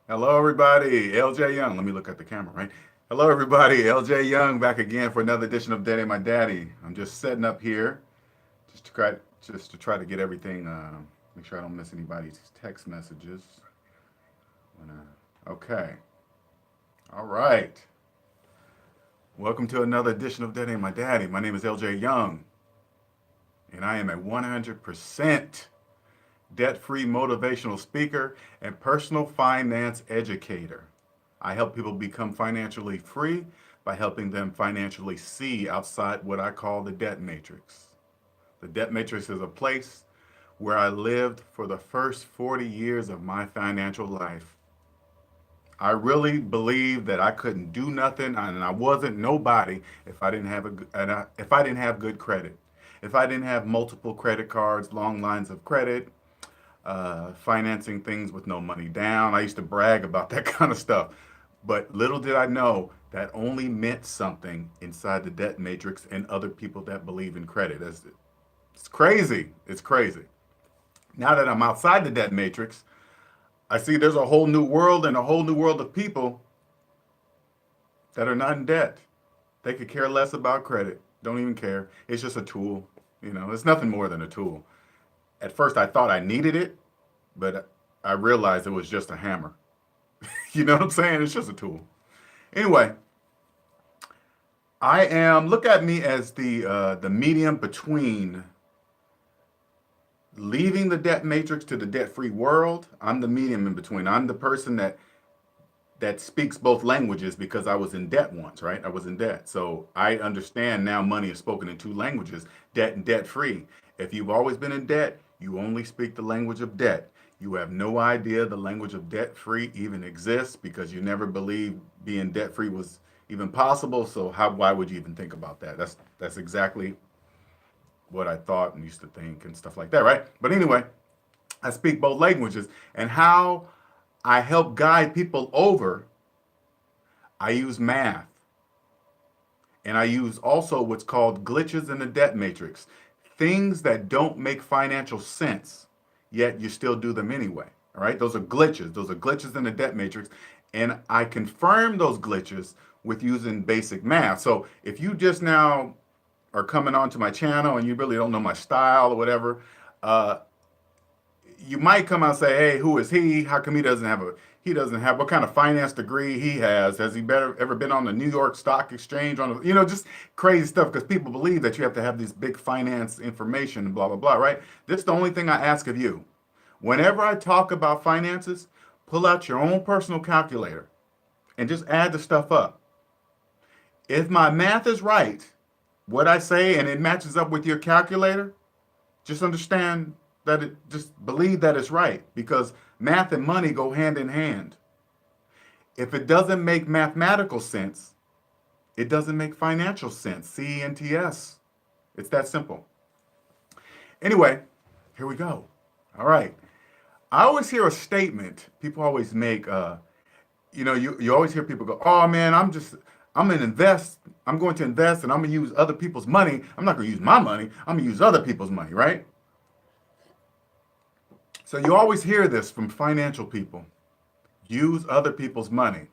Hello, everybody. LJ Young. Let me look at the camera, right? Hello, everybody. LJ Young back again for another edition of DebtAintMyDaddy. I'm just setting up here just to try to get everything. Make sure I don't miss anybody's text messages. Okay. All right. Welcome to another edition of DebtAintMyDaddy. My name is LJ Young, and I am a 100% debt-free motivational speaker and personal finance educator. I help people become financially free by helping them financially see outside what I call the debt matrix. The debt matrix is a place where I lived for the first 40 years of my financial life. I really believed that I couldn't do nothing and I wasn't nobody if I didn't have good credit. If I didn't have multiple credit cards, long lines of credit, financing things with no money down. I used to brag about that kind of stuff. But little did I know that only meant something inside the debt matrix and other people that believe in credit. It's crazy. It's crazy. Now that I'm outside the debt matrix, I see there's a whole new world and a whole new world of people that are not in debt. They could care less about credit, don't even care. It's just a tool. It's nothing more than a tool. At first, I thought I needed it, but I realized it was just a hammer. You know what I'm saying? It's just a tool. Anyway, look at me as the medium between leaving the debt matrix to the debt-free world. I'm the medium in between. I'm the person that speaks both languages because I was in debt once, right? I was in debt. So I understand now money is spoken in two languages, debt and debt free. If you've always been in debt, you only speak the language of debt. You have no idea the language of debt free even exists because you never believed being debt free was even possible. So why would you even think about that? That's exactly what I thought and used to think and stuff like that, right? But anyway, I speak both languages, and how I help guide people over, I use math. And I use also what's called glitches in the debt matrix. Things that don't make financial sense, yet you still do them anyway. All right? Those are glitches. Those are glitches in the debt matrix. And I confirm those glitches with using basic math. So if you just now are coming onto my channel and you really don't know my style or whatever, uh, you might come out and say, "Hey, who is he? How come he doesn't have what kind of finance degree he has? Has he ever been on the New York Stock Exchange just crazy stuff?" Because people believe that you have to have this big finance information and blah blah blah, right? This is the only thing I ask of you. Whenever I talk about finances, pull out your own personal calculator and just add the stuff up. If my math is right, what I say, and it matches up with your calculator, just understand just believe that it's right because math and money go hand in hand. If it doesn't make mathematical sense, it doesn't make financial sense. CENTS. It's that simple. Anyway, here we go. All right. I always hear a statement people always make. You always hear people go, "Oh man, I'm going to invest and I'm going to use other people's money. I'm not going to use my money. I'm going to use other people's money," right? So you always hear this from financial people. Use other people's money.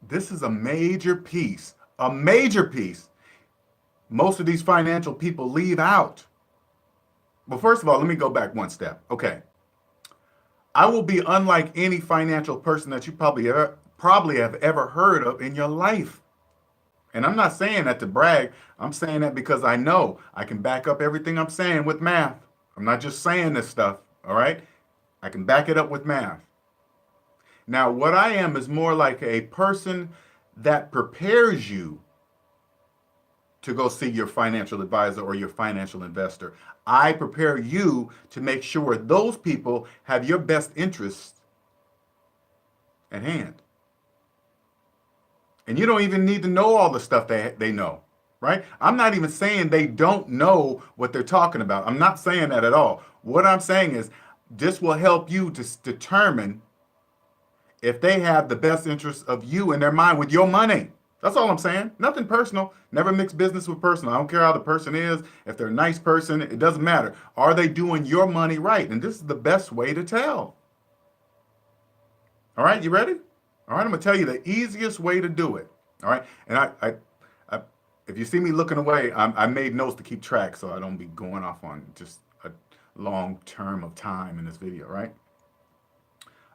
This is a major piece. A major piece. Most of these financial people leave out. Well, first of all, let me go back one step. Okay. I will be unlike any financial person that you probably have ever heard of in your life. And I'm not saying that to brag. I'm saying that because I know I can back up everything I'm saying with math. I'm not just saying this stuff, all right? I can back it up with math. Now, what I am is more like a person that prepares you to go see your financial advisor or your financial investor. I prepare you to make sure those people have your best interests at hand. And you don't even need to know all the stuff they know, right? I'm not even saying they don't know what they're talking about. I'm not saying that at all. What I'm saying is this will help you to determine if they have the best interests of you in their mind with your money. That's all I'm saying. Nothing personal. Never mix business with personal. I don't care how the person is. If they're a nice person, it doesn't matter. Are they doing your money right? And this is the best way to tell. All right, you ready? All right, I'm gonna tell you the easiest way to do it. All right, and I if you see me looking away, I made notes to keep track so I don't be going off on just a long term of time in this video, right?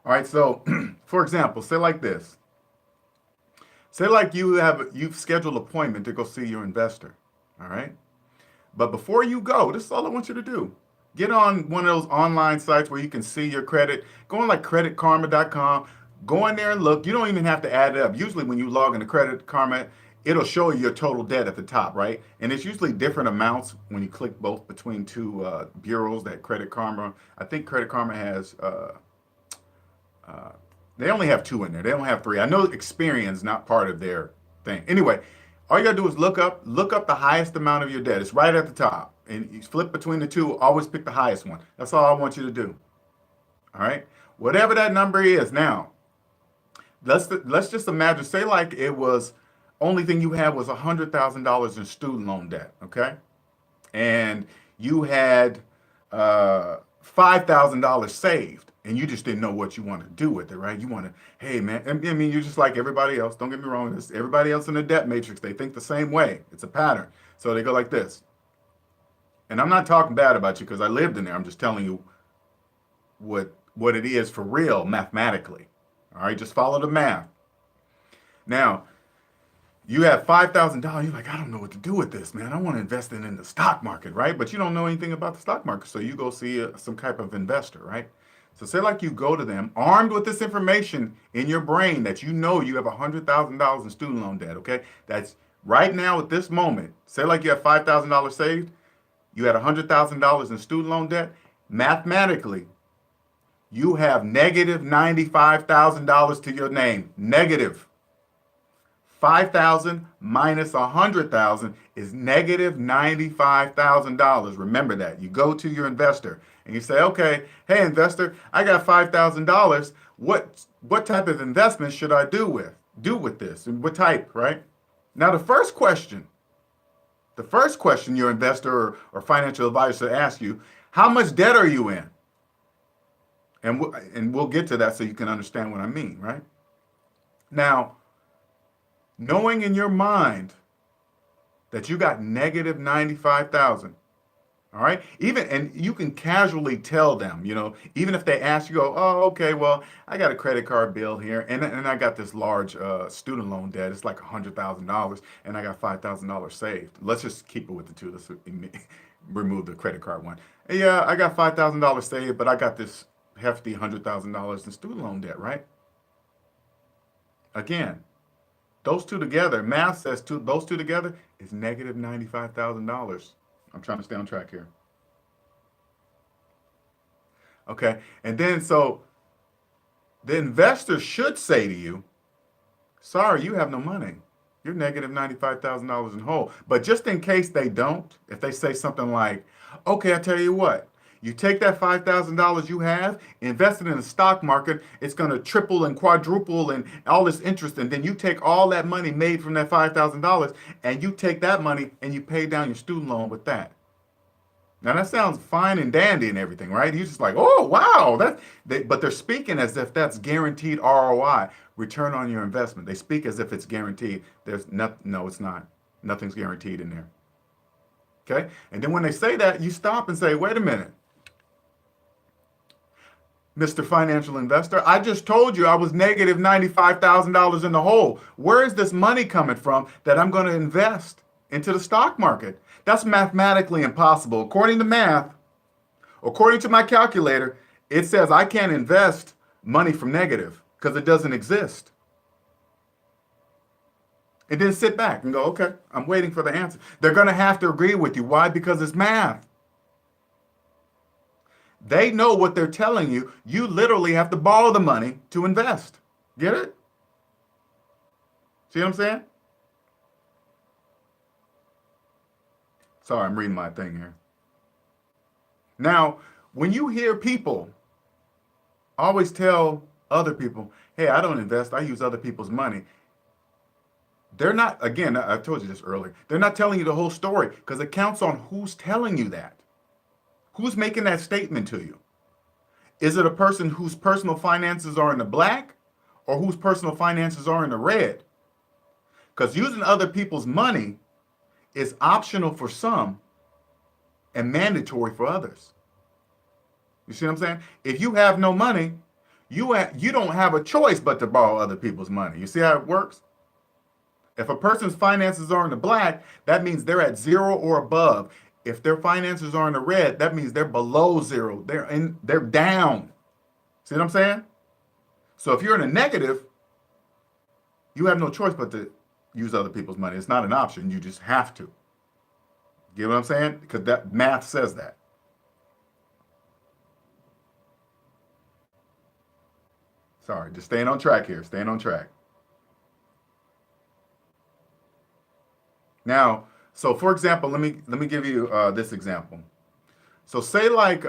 All right, so for example, say like this. Say like you've scheduled an appointment to go see your investor. All right, but before you go, this is all I want you to do. Get on one of those online sites where you can see your credit. Go on like creditkarma.com. Go in there and look. You don't even have to add it up. Usually when you log into Credit Karma, it'll show you your total debt at the top, right? And it's usually different amounts when you click both between two bureaus that Credit Karma. I think Credit Karma has, they only have two in there. They don't have three. I know Experian's not part of their thing. Anyway, all you gotta do is look up the highest amount of your debt. It's right at the top. And you flip between the two, always pick the highest one. That's all I want you to do. All right? Whatever that number is. Now, let's just imagine, say like it was, only thing you had was $100,000 in student loan debt, okay? And you had $5,000 saved, and you just didn't know what you want to do with it, right? You want to, hey man, I mean, you're just like everybody else. Don't get me wrong. This everybody else in the debt matrix, they think the same way. It's a pattern. So they go like this. And I'm not talking bad about you because I lived in there. I'm just telling you what it is for real mathematically. All right, just follow the math. Now, you have $5,000. You're like, I don't know what to do with this, man. I want to invest it in the stock market, right? But you don't know anything about the stock market. So you go see some type of investor, right? So say like you go to them armed with this information in your brain that you know you have $100,000 in student loan debt, okay? That's right now at this moment. Say like you have $5,000 saved. You had $100,000 in student loan debt. Mathematically, you have negative $95,000 to your name. Negative. 5,000 minus 100,000 is negative $95,000. Remember that. You go to your investor and you say, okay, hey investor, I got $5,000. What type of investment should I do with this? And what type, right? Now the first question your investor or financial advisor should ask you, how much debt are you in? And we'll get to that so you can understand what I mean, right? Now, knowing in your mind that you got negative 95,000, all right? And you can casually tell them, even if they ask you, oh, okay, well, I got a credit card bill here, and I got this large student loan debt. It's like $100,000, and I got $5,000 saved. Let's just keep it with the two. Let's remove the credit card one. Yeah, I got $5,000 saved, but I got this hefty $100,000 in student loan debt, right? Again, those two together, math says those two together is negative $95,000. I'm trying to stay on track here. Okay, and then so the investor should say to you, sorry, you have no money. You're negative $95,000 in hole. But just in case they don't, if they say something like, okay, I tell you what, you take that $5,000 you have, invest it in the stock market, it's going to triple and quadruple and all this interest. And then you take all that money made from that $5,000 and you take that money and you pay down your student loan with that. Now that sounds fine and dandy and everything, right? You're just like, oh, wow. But they're speaking as if that's guaranteed ROI, return on your investment. They speak as if it's guaranteed. No, it's not. Nothing's guaranteed in there. Okay? And then when they say that, you stop and say, wait a minute. Mr. Financial Investor, I just told you I was negative $95,000 in the hole. Where is this money coming from that I'm going to invest into the stock market? That's mathematically impossible. According to math, according to my calculator, it says I can't invest money from negative because it doesn't exist. And then sit back and go, okay, I'm waiting for the answer. They're going to have to agree with you. Why? Because it's math. They know what they're telling you. You literally have to borrow the money to invest. Get it? See what I'm saying? Sorry, I'm reading my thing here. Now, when you hear people always tell other people, hey, I don't invest, I use other people's money. They're not, again, I told you this earlier, they're not telling you the whole story because it counts on who's telling you that. Who's making that statement to you? Is it a person whose personal finances are in the black? or whose personal finances are in the red. Because using other people's money is optional for some and mandatory for others. You see what I'm saying? If you have no money, you don't have a choice but to borrow other people's money. You see how it works? If a person's finances are in the black, that means they're at zero or above. If their finances are in the red, that means they're below zero. They're down. See what I'm saying? So if you're in a negative, you have no choice but to use other people's money. It's not an option. You just have to. Get what I'm saying? Because that math says that. Sorry, just staying on track here. Staying on track. Now, so for example, let me give you this example. So say like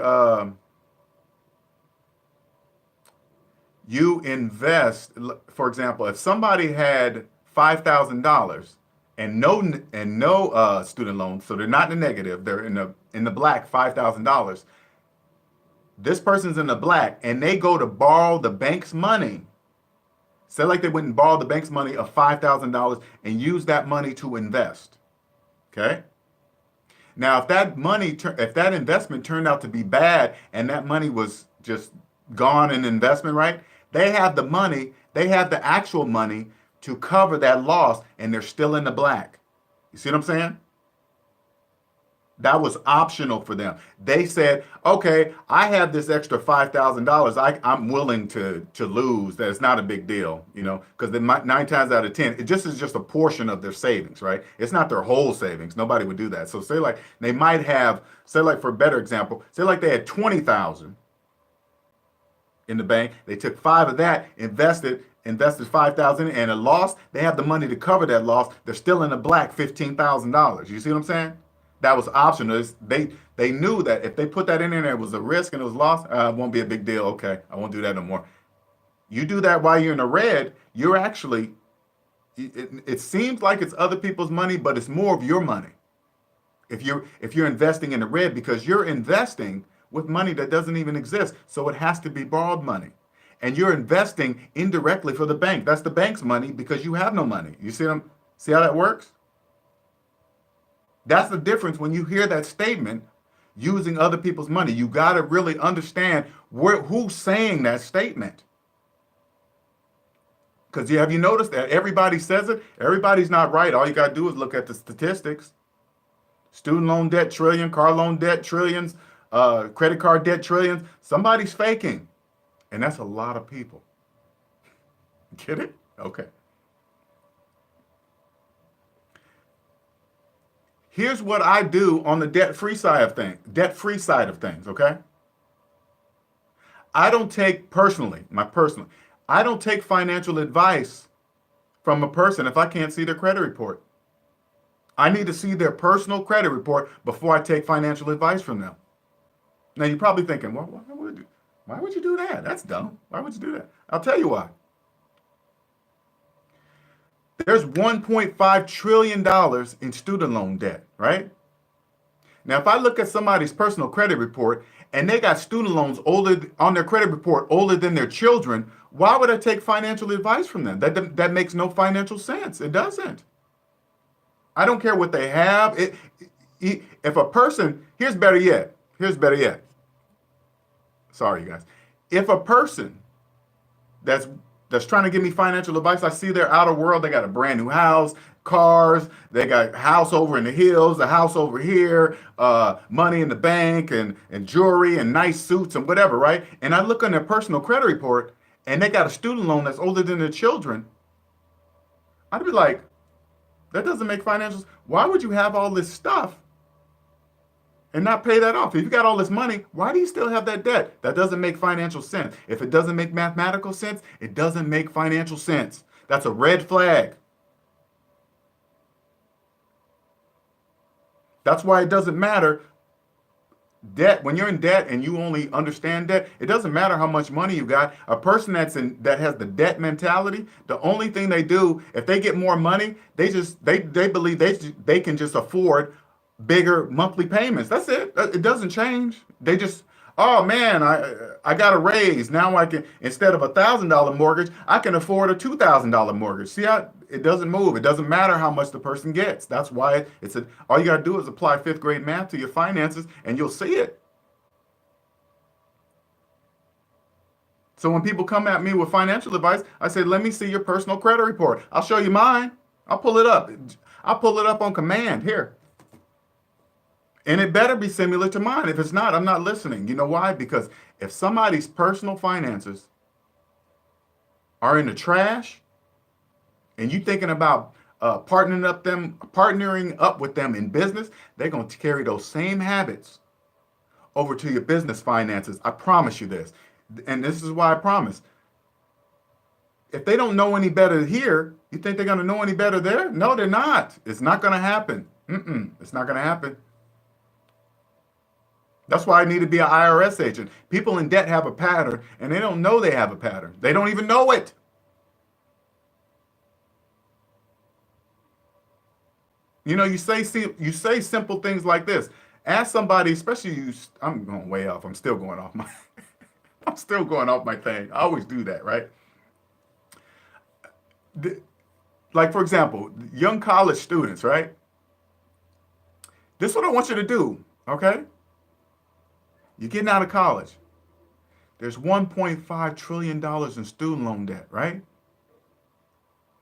you invest, for example, if somebody had $5,000 and no student loans, so they're not in the negative, they're in the black, $5,000. This person's in the black and they go to borrow the bank's money. Say like they went and borrowed the bank's money of $5,000 and use that money to invest. Okay? Now, if that investment turned out to be bad and that money was just gone in investment, right? They have the money, they have the actual money to cover that loss and they're still in the black. You see what I'm saying? That was optional for them. They said, okay, I have this extra $5,000 I'm willing to lose. That it's not a big deal, because 9 times out of 10, it just is just a portion of their savings, right? It's not their whole savings. Nobody would do that. So say like they might have, say like for a better example, say like they had 20,000 in the bank. They took 5 of that, invested 5,000 and a loss. They have the money to cover that loss. They're still in the black, $15,000. You see what I'm saying? That was optional. They knew that if they put that in there, it was a risk and it was lost. It won't be a big deal. Okay, I won't do that no more. You do that while you're in the red, you're actually, it seems like it's other people's money, but it's more of your money. If you're investing in the red, because you're investing with money that doesn't even exist, so it has to be borrowed money. And you're investing indirectly for the bank. That's the bank's money because you have no money. You see how that works? That's the difference when you hear that statement, using other people's money. You got to really understand who's saying that statement. Because have you noticed that everybody says it? Everybody's not right. All you got to do is look at the statistics. Student loan debt, trillion. Car loan debt, trillions. Credit card debt, trillions. Somebody's faking. And that's a lot of people. Get it? Okay. Here's what I do on the debt-free side of things, okay? I don't take I don't take financial advice from a person if I can't see their credit report. I need to see their personal credit report before I take financial advice from them. Now you're probably thinking, well, why would you do that? That's dumb. Why would you do that? I'll tell you why. There's $1.5 trillion in student loan debt, right? Now, if I look at somebody's personal credit report and they got student loans on their credit report older than their children, why would I take financial advice from them? That makes no financial sense. It doesn't. I don't care what they have. If a person, here's better yet. Sorry, you guys. If a person that's trying to give me financial advice, I see they're out of world. They got a brand new house, cars. They got a house over in the hills, a house over here, money in the bank and jewelry and nice suits and whatever, right? And I look on their personal credit report and they got a student loan that's older than their children. I'd be like, that doesn't make financials. Why would you have all this stuff and not pay that off? If you got all this money, why do you still have that debt? That doesn't make financial sense. If it doesn't make mathematical sense, it doesn't make financial sense. That's a red flag. That's why it doesn't matter. Debt, when you're in debt and you only understand debt, it doesn't matter how much money you got. A person that has the debt mentality, the only thing they do, if they get more money, they believe they can just afford bigger monthly payments. That's it. It doesn't change. Oh man, I got a raise. Now I can, instead of $1,000 mortgage, I can afford a $2,000 mortgage. See how it doesn't move. It doesn't matter how much the person gets. That's why all you got to do is apply fifth grade math to your finances and you'll see it. So when people come at me with financial advice, I say, let me see your personal credit report. I'll show you mine. I'll pull it up. I'll pull it up on command here. And it better be similar to mine. If it's not, I'm not listening. You know why? Because if somebody's personal finances are in the trash and you thinking about partnering up with them in business, they're going to carry those same habits over to your business finances. I promise you this. And this is why I promise. If they don't know any better here, you think they're going to know any better there? No, they're not. It's not going to happen. It's not going to happen. That's why I need to be an IRS agent. People in debt have a pattern, and they don't know they have a pattern. They don't even know it. You know, you say simple things like this. Ask somebody, especially you. I'm going way off. I'm still going off my. I'm still going off my thing. I always do that, right? Like for example, young college students, right? This is what I want you to do, okay? You're getting out of college. There's $1.5 trillion in student loan debt, right?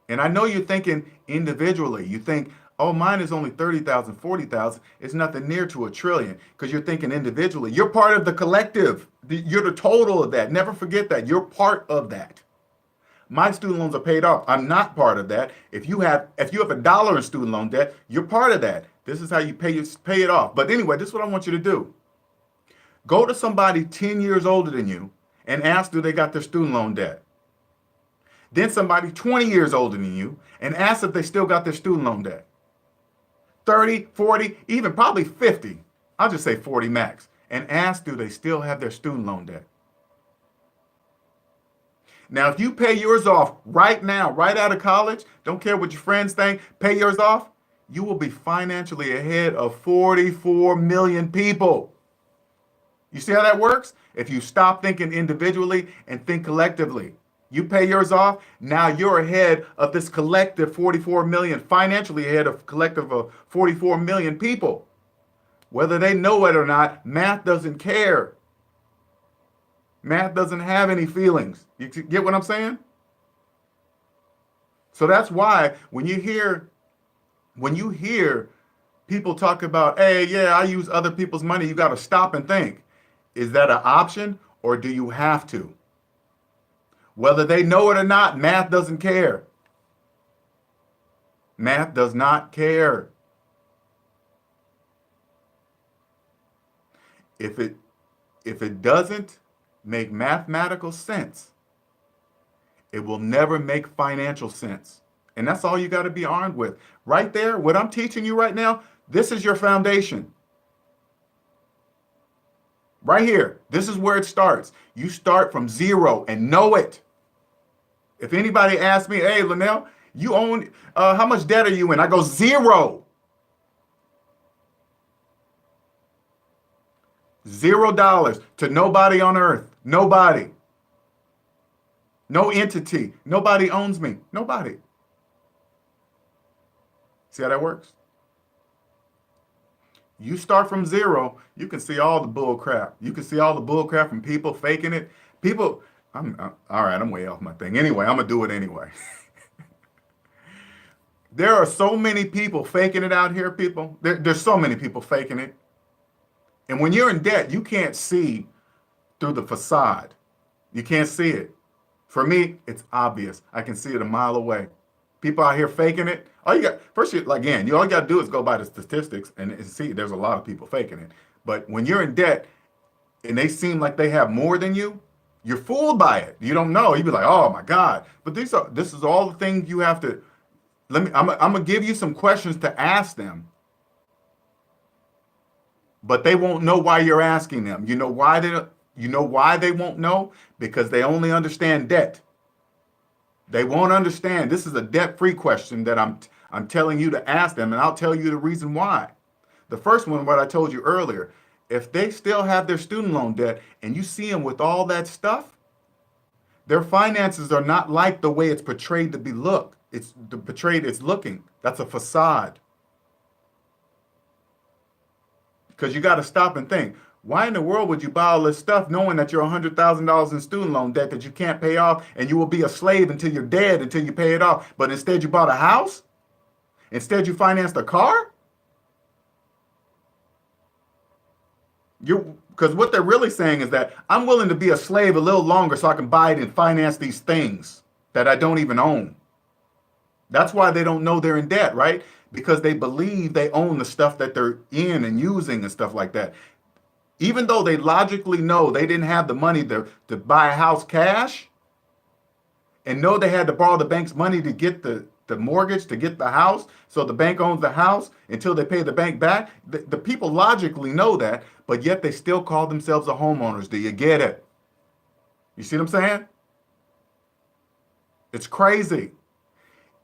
And I know you're thinking individually. You think, oh, mine is only 30,000, 40,000. It's nothing near to $1 trillion because you're thinking individually. You're part of the collective. You're the total of that. Never forget that. You're part of that. My student loans are paid off. I'm not part of that. If you have $1 in student loan debt, you're part of that. This is how you pay it off. But anyway, this is what I want you to do. Go to somebody 10 years older than you and ask, do they got their student loan debt? Then somebody 20 years older than you and ask if they still got their student loan debt. 30, 40, even probably 50. I'll just say 40 max. And ask, do they still have their student loan debt? Now, if you pay yours off right now, right out of college, don't care what your friends think, pay yours off, you will be financially ahead of 44 million people. You see how that works? If you stop thinking individually and think collectively, you pay yours off, now you're ahead of this collective 44 million, financially ahead of collective of 44 million people. Whether they know it or not, math doesn't care. Math doesn't have any feelings. You get what I'm saying? So that's why when you hear people talk about, hey, yeah, I use other people's money, you got to stop and think. Is that an option or do you have to? Whether they know it or not, math doesn't care. Math does not care. If it doesn't make mathematical sense, it will never make financial sense. And that's all you got to be armed with. Right there, what I'm teaching you right now, this is your foundation. Right here, this is where it starts. You start from zero and know it. If anybody asks me, hey, Linnell, you own, how much debt are you in? I go zero. $0 to nobody on earth. Nobody. No entity. Nobody owns me. Nobody. See how that works? You start from zero, you can see all the bull crap. You can see all the bull crap from people faking it. All right, I'm way off my thing. Anyway, I'm going to do it anyway. There are so many people faking it out here, people. There's so many people faking it. And when you're in debt, you can't see through the facade. You can't see it. For me, it's obvious. I can see it a mile away. People out here faking it. All you got to do is go by the statistics and see there's a lot of people faking it. But when you're in debt and they seem like they have more than you, you're fooled by it. You don't know. You be like, oh my God. But this is all the things you have to. I'm gonna give you some questions to ask them. But they won't know why you're asking them. You know why they won't know? Because they only understand debt. They won't understand. This is a debt-free question that I'm telling you to ask them, and I'll tell you the reason why. The first one, what I told you earlier, If they still have their student loan debt and you see them with all that stuff, their finances are not like the way it's portrayed to be look. It's portrayed it's looking. That's a facade. Because you got to stop and think. Why in the world would you buy all this stuff knowing that you're $100,000 in student loan debt that you can't pay off and you will be a slave until you're dead until you pay it off? But instead you bought a house? Instead you financed a car? Because what they're really saying is that I'm willing to be a slave a little longer so I can buy it and finance these things that I don't even own. That's why they don't know they're in debt, right? Because they believe they own the stuff that they're in and using and stuff like that. Even though they logically know they didn't have the money to buy a house cash and know they had to borrow the bank's money to get the mortgage, to get the house, so the bank owns the house until they pay the bank back. The people logically know that, but yet they still call themselves the homeowners. Do you get it? You see what I'm saying? It's crazy.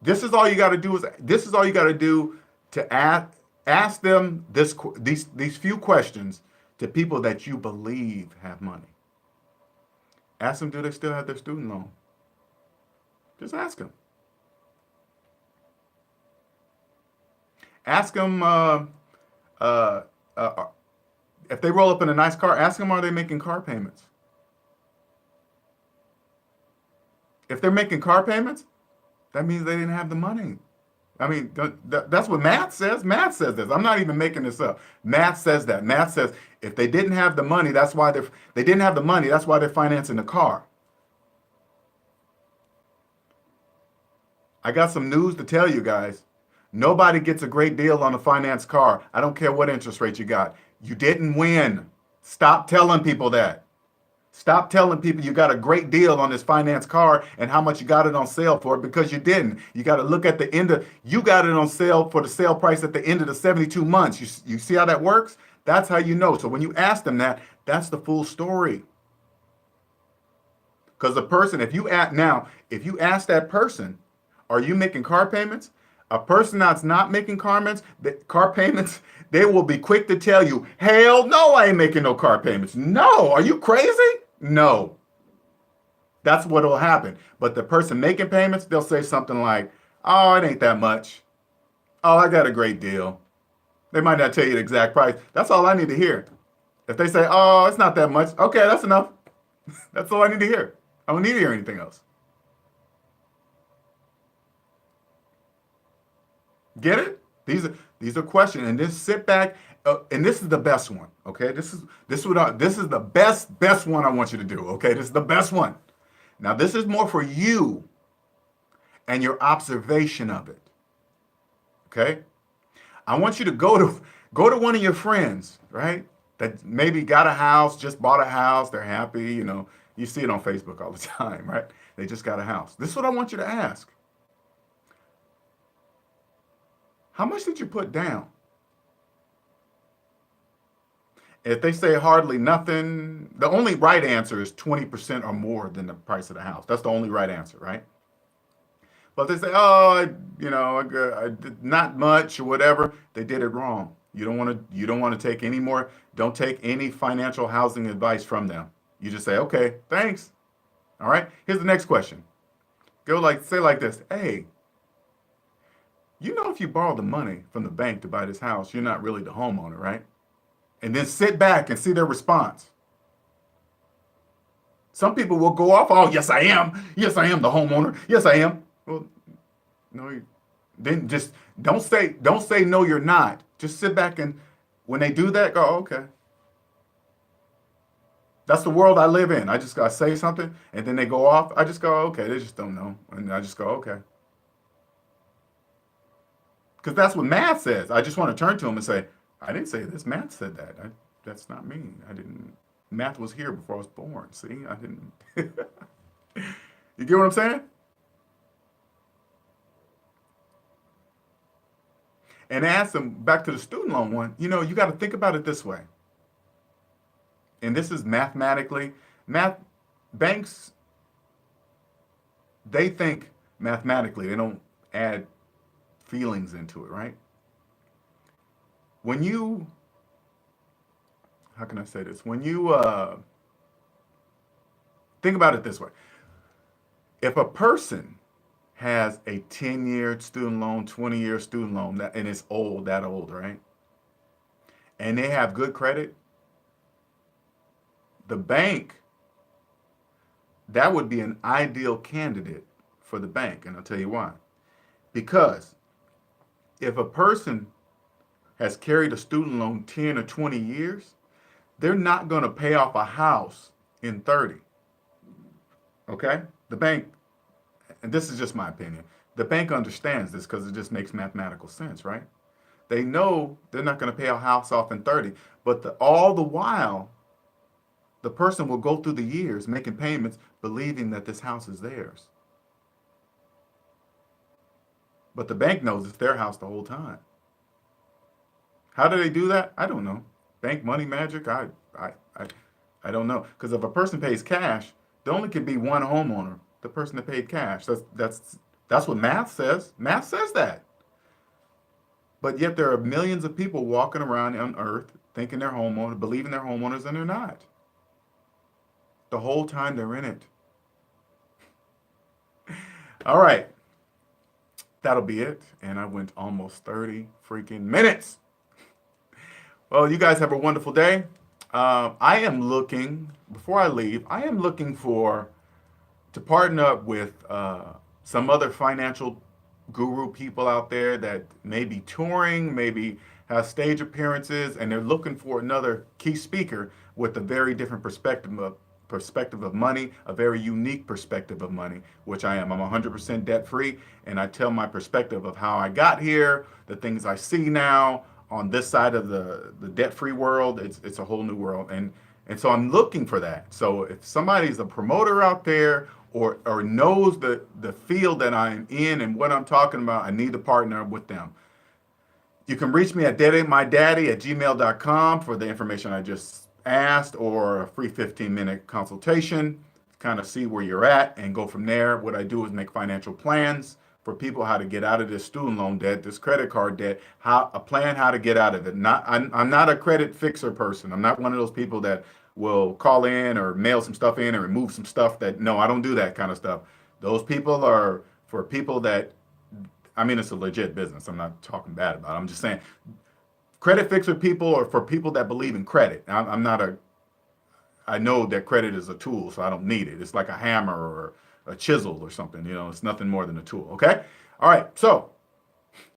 This is all you got to do to ask them these few questions to people that you believe have money. Ask them, do they still have their student loan? Just ask them. Ask them if they roll up in a nice car. Ask them, are they making car payments? If they're making car payments, that means they didn't have the money. I mean, that's what math says. Math says this. I'm not even making this up. Math says that. Math says if they didn't have the money, that's why they didn't have the money. That's why they're financing the car. I got some news to tell you guys. Nobody gets a great deal on a finance car. I don't care what interest rate you got. You didn't win. Stop telling people that. Stop telling people you got a great deal on this finance car and how much you got it on sale for, because you didn't. You got to look at the end of, you got it on sale for the sale price at the end of the 72 months. You see how that works? That's how you know. So when you ask them that, that's the full story. Because the person, if you ask that person, are you making car payments? A person that's not making car payments, they will be quick to tell you, hell no, I ain't making no car payments. No, are you crazy? No. That's what will happen. But the person making payments, they'll say something like, oh, it ain't that much. Oh, I got a great deal. They might not tell you the exact price. That's all I need to hear. If they say, oh, it's not that much, okay, that's enough. That's all I need to hear. I don't need to hear anything else. Get it? These are questions, and just sit back. And this is the best one. Okay, this is the best one I want you to do. Okay, this is the best one. Now this is more for you and your observation of it. Okay, I want you to go to one of your friends, right? That maybe got a house, just bought a house. They're happy. You see it on Facebook all the time, right? They just got a house. This is what I want you to ask. How much did you put down? If they say hardly nothing, the only right answer is 20% or more than the price of the house. That's the only right answer, right? But they say, oh, I did not much or whatever. They did it wrong. You don't want to take any more. Don't take any financial housing advice from them. You just say, okay, thanks. All right. Here's the next question. Say like this. Hey, if you borrow the money from the bank to buy this house, you're not really the homeowner, right? And then sit back and see their response. Some people will go off, oh, yes, I am. Yes, I am the homeowner. Yes, I am. Well, no, then just don't say no, you're not. Just sit back, and when they do that, go, okay. That's the world I live in. I just got to say something, and then they go off. I just go, okay, they just don't know. And I just go, okay. Because that's what math says. I just want to turn to them and say, I didn't say this. Math said that. That's not me. I didn't. Math was here before I was born. See, I didn't. You get what I'm saying? And ask them back to the student loan one. You got to think about it this way. And this is mathematically, banks, they think mathematically. They don't add feelings into it, right? When you, how can I say this? When you think about it this way, if a person has a 10-year student loan, 20-year student loan, and it's old, that old, right? And they have good credit, the bank, that would be an ideal candidate for the bank. And I'll tell you why. Because if a person has carried a student loan 10 or 20 years, they're not going to pay off a house in 30. Okay? The bank, and this is just my opinion, the bank understands this because it just makes mathematical sense, right? They know they're not going to pay a house off in 30, but all the while, the person will go through the years making payments, believing that this house is theirs. But the bank knows it's their house the whole time. How do they do that? I don't know. Bank money magic? I don't know. Because if a person pays cash, there only can be one homeowner, the person that paid cash. That's what math says. Math says that. But yet there are millions of people walking around on earth thinking they're homeowners, believing they're homeowners, and they're not. The whole time they're in it. All right. That'll be it. And I went almost 30 freaking minutes. Well, you guys have a wonderful day. I am looking, before I leave, I am looking to partner up with some other financial guru people out there that may be touring, maybe have stage appearances, and they're looking for another key speaker with a very different perspective of money, a very unique perspective of money, which I am. I'm 100% debt free, and I tell my perspective of how I got here, the things I see now on this side of the debt free world. It's a whole new world, and so I'm looking for that. So if somebody's a promoter out there or knows the field that I'm in and what I'm talking about, I need to partner with them. You can reach me at DebtAintMyDaddy@gmail.com for the information I just asked, or a free 15-minute consultation, kind of see where you're at and go from there. What I do is make financial plans for people, how to get out of this student loan debt, this credit card debt, how to get out of it. I'm not a credit fixer person. I'm not one of those people that will call in or mail some stuff in and remove some stuff no, I don't do that kind of stuff. Those people are for people that, I mean, it's a legit business. I'm not talking bad about it. I'm just saying credit fixer people are for people that believe in credit. I know that credit is a tool, so I don't need it. It's like a hammer or a chisel or something. It's nothing more than a tool. Okay? All right. So